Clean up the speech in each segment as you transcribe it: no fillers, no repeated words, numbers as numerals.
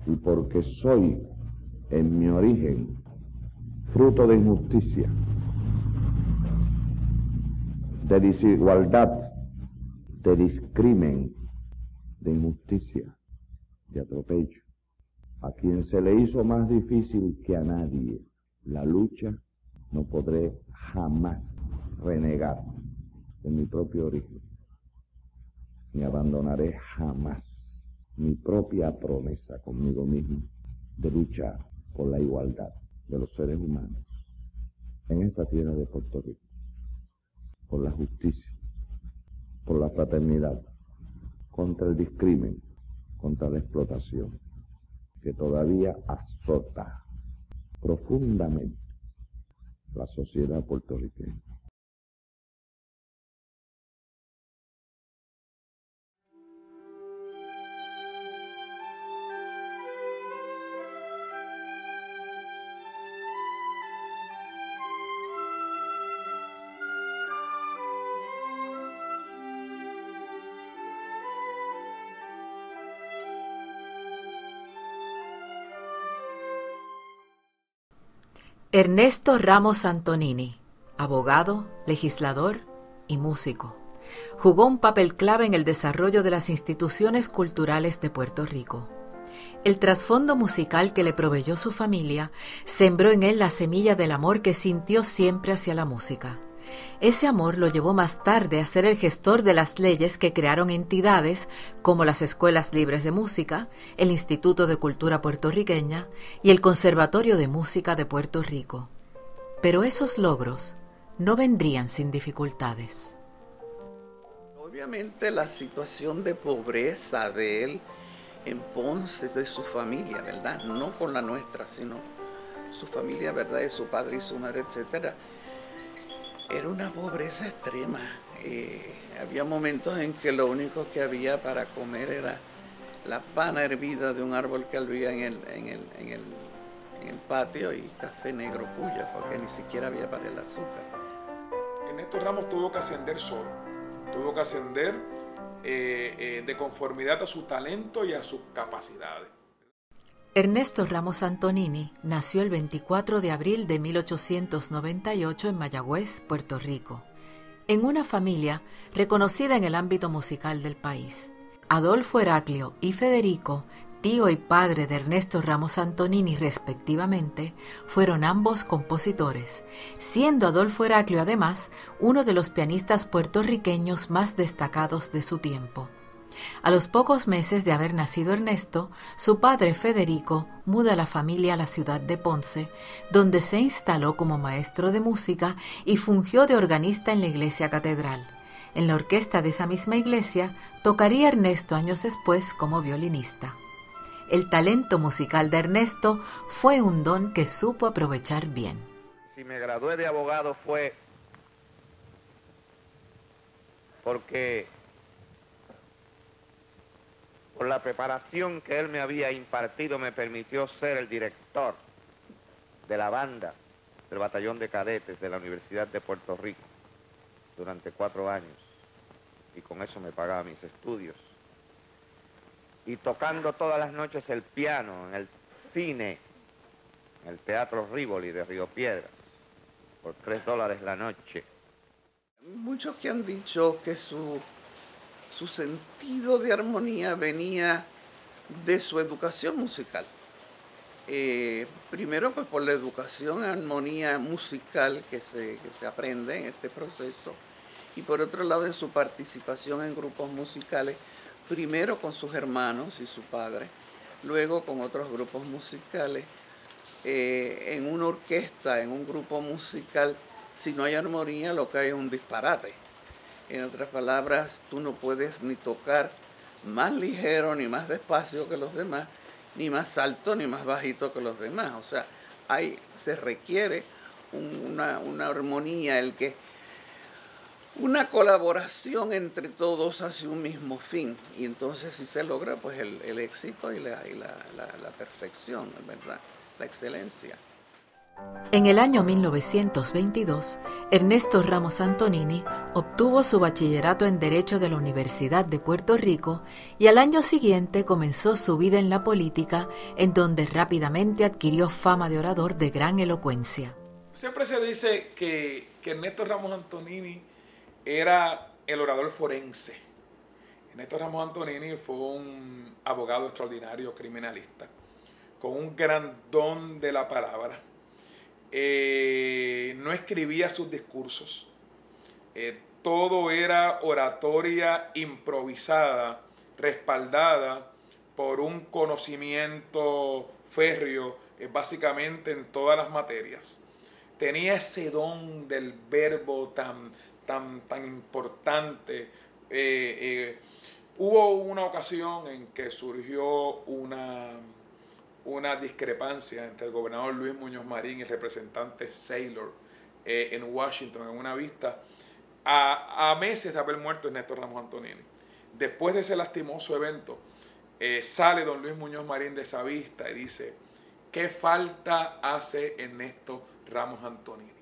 y porque soy en mi origen fruto de injusticia, de desigualdad, de discrimen, de injusticia, de atropello, a quien se le hizo más difícil que a nadie la lucha, no podré jamás renegar de mi propio origen, ni abandonaré jamás mi propia promesa conmigo mismo de luchar por la igualdad de los seres humanos en esta tierra de Puerto Rico, por la justicia, por la fraternidad, contra el discrimen, contra la explotación, que todavía azota profundamente la sociedad puertorriqueña. Ernesto Ramos Antonini, abogado, legislador y músico, jugó un papel clave en el desarrollo de las instituciones culturales de Puerto Rico. El trasfondo musical que le proveyó su familia sembró en él la semilla del amor que sintió siempre hacia la música. Ese amor lo llevó más tarde a ser el gestor de las leyes que crearon entidades como las Escuelas Libres de Música, el Instituto de Cultura Puertorriqueña y el Conservatorio de Música de Puerto Rico. Pero esos logros no vendrían sin dificultades. Obviamente la situación de pobreza de él en Ponce, de su familia, ¿verdad? No con la nuestra, sino su familia, ¿verdad? De su padre y su madre, etcétera. Era una pobreza extrema. Había momentos en que lo único que había para comer era la pana hervida de un árbol que había en el patio y café negro puya, porque ni siquiera había para el azúcar. Ernesto Ramos tuvo que ascender solo, tuvo que ascender de conformidad a su talento y a sus capacidades. Ernesto Ramos Antonini nació el 24 de abril de 1898 en Mayagüez, Puerto Rico, en una familia reconocida en el ámbito musical del país. Adolfo Heraclio y Federico, tío y padre de Ernesto Ramos Antonini respectivamente, fueron ambos compositores, siendo Adolfo Heraclio además uno de los pianistas puertorriqueños más destacados de su tiempo. A los pocos meses de haber nacido Ernesto, su padre Federico muda a la familia a la ciudad de Ponce, donde se instaló como maestro de música y fungió de organista en la iglesia catedral. En la orquesta de esa misma iglesia tocaría Ernesto años después como violinista. El talento musical de Ernesto fue un don que supo aprovechar bien. Si me gradué de abogado fue porque por la preparación que él me había impartido me permitió ser el director de la banda del batallón de cadetes de la Universidad de Puerto Rico durante 4 años, y con eso me pagaba mis estudios. Y tocando todas las noches el piano en el cine, en el Teatro Rivoli de Río Piedras, por $3 la noche. Muchos que han dicho que su sentido de armonía venía de su educación musical. Primero, pues por la educación, armonía musical que se aprende en este proceso, y por otro lado en su participación en grupos musicales, primero con sus hermanos y su padre, luego con otros grupos musicales, en una orquesta, en un grupo musical. Si no hay armonía, lo que hay es un disparate. En otras palabras, tú no puedes ni tocar más ligero ni más despacio que los demás, ni más alto ni más bajito que los demás. O sea, se requiere una armonía, una colaboración entre todos hacia un mismo fin. Y entonces si se logra, pues el éxito y la perfección, ¿verdad? La excelencia. En el año 1922, Ernesto Ramos Antonini obtuvo su bachillerato en Derecho de la Universidad de Puerto Rico y al año siguiente comenzó su vida en la política, en donde rápidamente adquirió fama de orador de gran elocuencia. Siempre se dice que Ernesto Ramos Antonini era el orador forense. Ernesto Ramos Antonini fue un abogado extraordinario, criminalista, con un gran don de la palabra. No escribía sus discursos, todo era oratoria improvisada, respaldada por un conocimiento férreo, básicamente en todas las materias. Tenía ese don del verbo tan importante. Hubo una ocasión en que surgió una discrepancia entre el gobernador Luis Muñoz Marín y el representante Saylor en Washington, en una vista, a meses de haber muerto Ernesto Ramos Antonini. Después de ese lastimoso evento, sale don Luis Muñoz Marín de esa vista y dice: ¿qué falta hace Ernesto Ramos Antonini?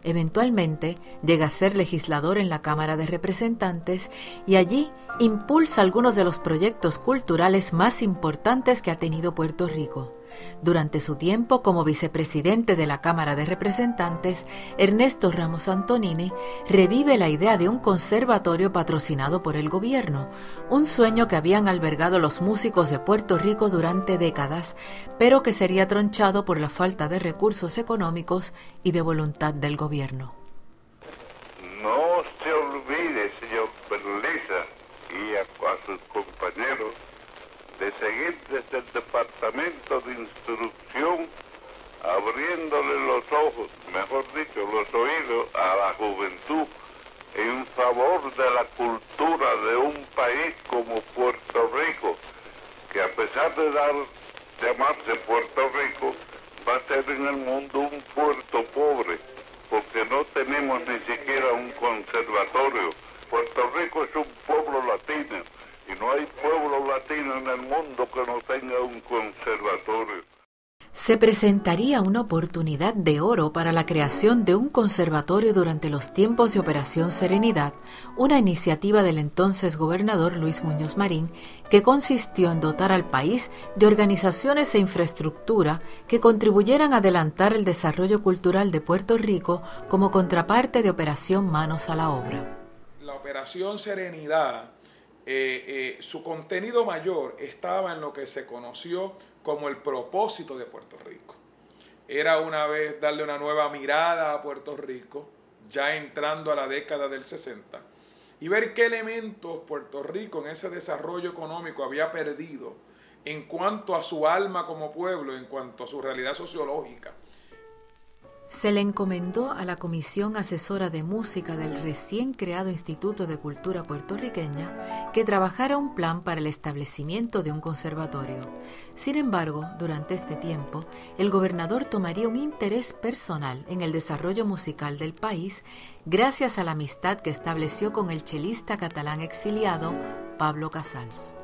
Eventualmente llega a ser legislador en la Cámara de Representantes y allí impulsa algunos de los proyectos culturales más importantes que ha tenido Puerto Rico. Durante su tiempo como vicepresidente de la Cámara de Representantes, Ernesto Ramos Antonini revive la idea de un conservatorio patrocinado por el gobierno, un sueño que habían albergado los músicos de Puerto Rico durante décadas, pero que sería tronchado por la falta de recursos económicos y de voluntad del gobierno. No se olvide, señor Berliza, y a sus compañeros, de seguir desde el Departamento de Instrucción abriéndole los ojos, mejor dicho, los oídos a la juventud en favor de la cultura de un país como Puerto Rico, que a pesar de llamarse Puerto Rico, va a ser en el mundo un puerto pobre, porque no tenemos ni siquiera un conservatorio. Puerto Rico es un pueblo latino, y no hay pueblo latino en el mundo que no tenga un conservatorio. Se presentaría una oportunidad de oro para la creación de un conservatorio durante los tiempos de Operación Serenidad, una iniciativa del entonces gobernador Luis Muñoz Marín, que consistió en dotar al país de organizaciones e infraestructura que contribuyeran a adelantar el desarrollo cultural de Puerto Rico como contraparte de Operación Manos a la Obra. La Operación Serenidad, su contenido mayor estaba en lo que se conoció como el propósito de Puerto Rico. Era una vez darle una nueva mirada a Puerto Rico, ya entrando a la década del 60, y ver qué elementos Puerto Rico en ese desarrollo económico había perdido en cuanto a su alma como pueblo, en cuanto a su realidad sociológica. Se le encomendó a la Comisión Asesora de Música del recién creado Instituto de Cultura Puertorriqueña que trabajara un plan para el establecimiento de un conservatorio. Sin embargo, durante este tiempo, el gobernador tomaría un interés personal en el desarrollo musical del país gracias a la amistad que estableció con el chelista catalán exiliado Pablo Casals.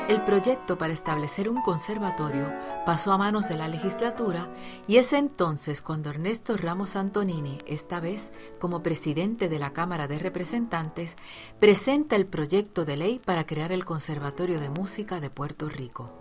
El proyecto para establecer un conservatorio pasó a manos de la legislatura y es entonces cuando Ernesto Ramos Antonini, esta vez como presidente de la Cámara de Representantes, presenta el proyecto de ley para crear el Conservatorio de Música de Puerto Rico.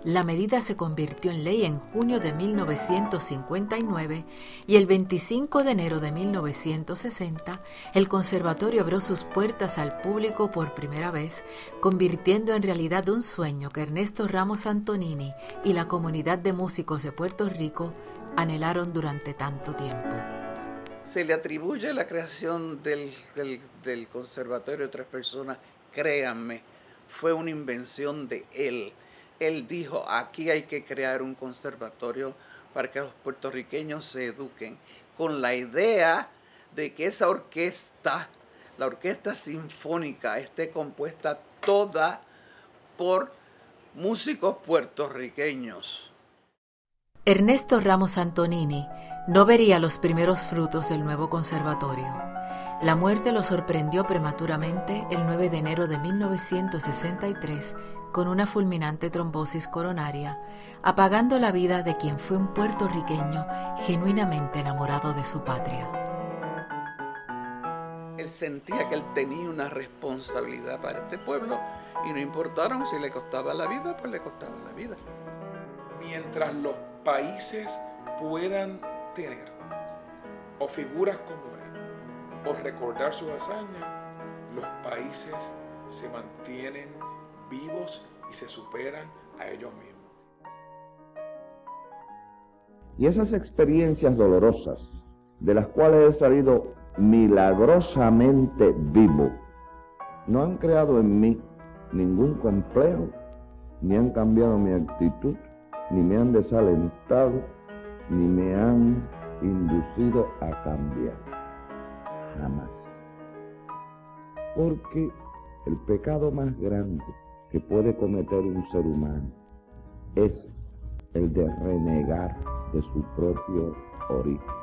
La medida se convirtió en ley en junio de 1959 y el 25 de enero de 1960 el conservatorio abrió sus puertas al público por primera vez, convirtiendo en realidad un sueño que Ernesto Ramos Antonini y la comunidad de músicos de Puerto Rico anhelaron durante tanto tiempo. Se le atribuye la creación del conservatorio a otras personas. Créanme, fue una invención de él. Él dijo, aquí hay que crear un conservatorio para que los puertorriqueños se eduquen, con la idea de que esa orquesta, la orquesta sinfónica, esté compuesta toda por músicos puertorriqueños. Ernesto Ramos Antonini no vería los primeros frutos del nuevo conservatorio. La muerte lo sorprendió prematuramente el 9 de enero de 1963 con una fulminante trombosis coronaria, apagando la vida de quien fue un puertorriqueño genuinamente enamorado de su patria. Él sentía que él tenía una responsabilidad para este pueblo y no importaron si le costaba la vida, pues le costaba la vida. Mientras los países puedan tener o figuras como él o recordar sus hazañas, los países se mantienen vivos y se superan a ellos mismos. Y esas experiencias dolorosas, de las cuales he salido milagrosamente vivo, no han creado en mí ningún complejo, ni han cambiado mi actitud, ni me han desalentado, ni me han inducido a cambiar. Jamás. Porque el pecado más grande que puede cometer un ser humano es el de renegar de su propio origen.